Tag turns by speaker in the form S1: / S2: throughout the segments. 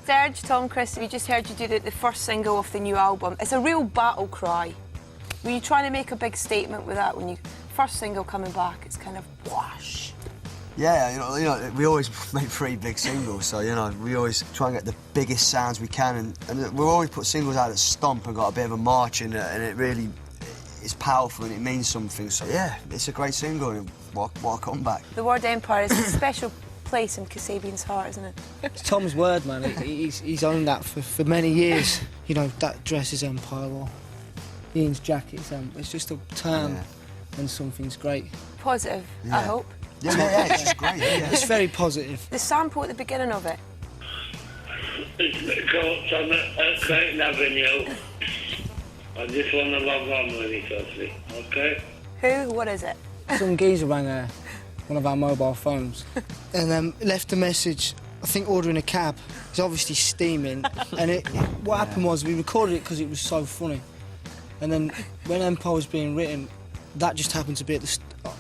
S1: Serge, Tom, Chris, we just heard you do the first single of the new album. It's a real battle cry. Were you trying to make a big statement with that when you first single coming back? It's kind of whoosh.
S2: Yeah, you know, we always make 3 big singles, so you know, we always try and get the biggest sounds we can, and we always put singles out that stomp and got a bit of a march in it, and it really is powerful and it means something. So yeah, it's a great single, and what a comeback.
S1: The word empire is a special place in Kasabian's heart, isn't it?
S3: It's Tom's word, man. He's owned that for many years. You know, that dress is empire, or Ian's jacket's empire. It's just a term when something's great.
S1: Positive, I hope.
S2: Yeah, it's just great. Yeah.
S3: It's very positive.
S1: The sample at the beginning of it.
S4: It's caught on at Clayton Avenue. I just want to log on with it, firstly, OK?
S1: Who? What is it?
S3: Some geezer rang one of our mobile phones and left a message, I think ordering a cab. He's obviously steaming, and what happened was we recorded it because it was so funny. And then when Empire was being written, that just happened to be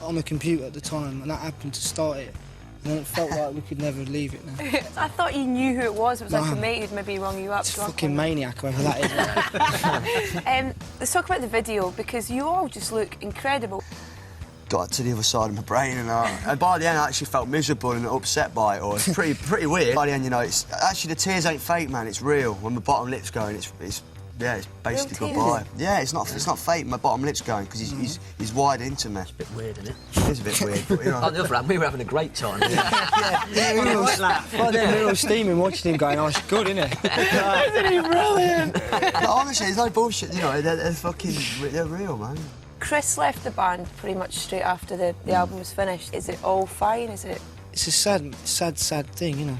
S3: on the computer at the time, and that happened to start it. And then it felt like we could never leave it now.
S1: I thought you knew who it was. It was like a mate who'd maybe rung you up.
S3: It's a fucking maniac, whoever that is.
S1: Let's talk about the video, because you all just look incredible.
S2: Got to the other side of my brain, and by the end I actually felt miserable and upset by it all. It's pretty weird. By the end, you know, it's actually the tears ain't fake, man. It's real. When my bottom lip's going, it's basically goodbye. Yeah, it's not fake. My bottom lip's going because he's wide into me.
S5: It's a bit weird, isn't it?
S2: It is a bit weird. But, you know.
S5: On the other hand, we were having a great time.
S3: Yeah, we were all steaming watching him going, oh, it's good, isn't it?
S1: Isn't he brilliant?
S2: No, honestly, there's no bullshit. You know, they're real, man.
S1: Chris left the band pretty much straight after the album was finished. Is it all fine? Is it?
S3: It's a sad thing, you know.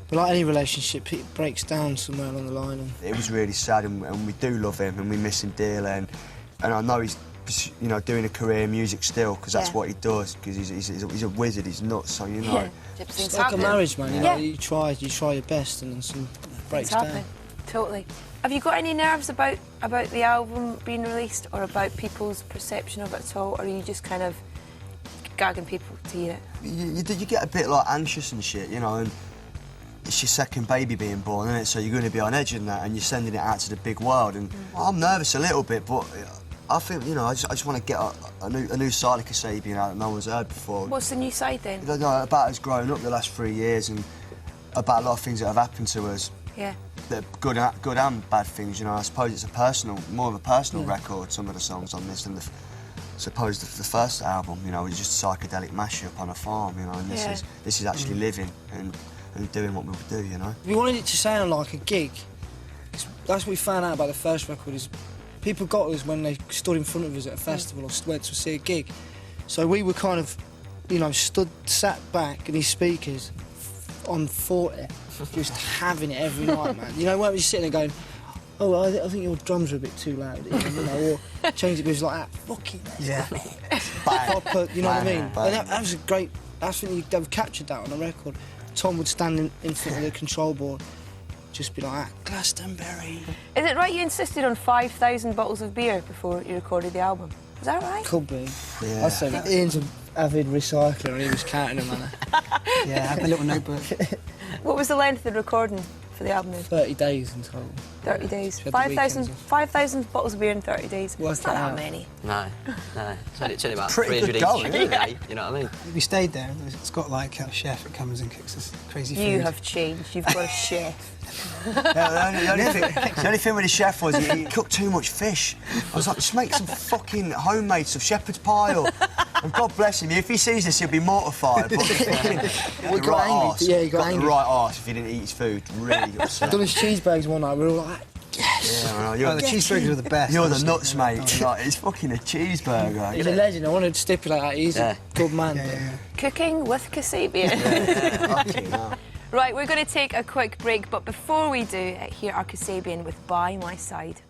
S3: But like any relationship, it breaks down somewhere along the line. And
S2: it was really sad, and we do love him, and we miss him dearly. And I know he's, you know, doing a career in music still, because that's what he does. Because he's a wizard. He's nuts. So you know,
S3: it's like a marriage, man. You know, you try your best, and then some breaks down.
S1: Totally. Have you got any nerves about the album being released, or about people's perception of it at all, or are you just kind of gagging people to hear it?
S2: You get a bit like anxious and shit, you know, and it's your second baby being born, isn't it? So you're going to be on edge in that, and you're sending it out to the big world. And I'm nervous a little bit, but I think, you know, I just want to get a new side of Kasabian out that no one's heard before.
S1: What's the new side then?
S2: You know, about us growing up the last 3 years, and about a lot of things that have happened to us.
S1: Yeah.
S2: That good and bad things, you know. I suppose it's more of a personal record, some of the songs on this, than the first album, you know, was just a psychedelic mashup on a farm, you know, and this is actually living and doing what we would do, you know.
S3: We wanted it to sound like a gig. That's what we found out about the first record, is people got us when they stood in front of us at a festival or went to see a gig. So we were kind of, you know, sat back in these speakers on 40, just having it every night, man. You know, weren't we just sitting there going, oh, I think your drums are a bit too loud, you know, or change it, but it was like that, fucking proper, you know what I mean? And that was a great, I think they've captured that on the record. Tom would stand in front of the control board, just be like, Glastonbury.
S1: Is it right you insisted on 5,000 bottles of beer before you recorded the album? Is that right?
S3: Could be.
S2: Yeah.
S3: I'd say that. Ian's an avid recycler and he was counting them, man.
S6: Yeah, I have a little notebook.
S1: What was the length of the recording for the album then?
S3: 30 days in total.
S1: 30 days. 5,000 bottles of beer in 30 days. That's not that many.
S5: No. It's only about
S2: Pretty
S5: 300
S2: good going,
S5: each.
S2: isn't it?
S5: You know what I mean?
S6: We stayed there. It's got like a chef that comes and cooks us crazy food.
S1: You have changed. You've got a chef.
S2: The only thing with the chef was he cooked too much fish. I was like, just make some fucking homemade stuff, shepherd's pie, or... And God bless him, if he sees this, he'll be mortified. But
S3: He got angry. Yeah, he got angry.
S2: The right arse if he didn't eat his food. Really upset.
S3: Done his cheeseburgers one night. We were all like, yes.
S2: Yeah,
S6: the cheeseburgers are the best.
S2: You're the nuts, mate. Like, it's fucking a cheeseburger.
S3: He's a legend. I wanted to stipulate that. He's a good man.
S6: Yeah.
S1: Cooking with Kasabian. Right, we're going to take a quick break, but before we do, here are Kasabian with By My Side.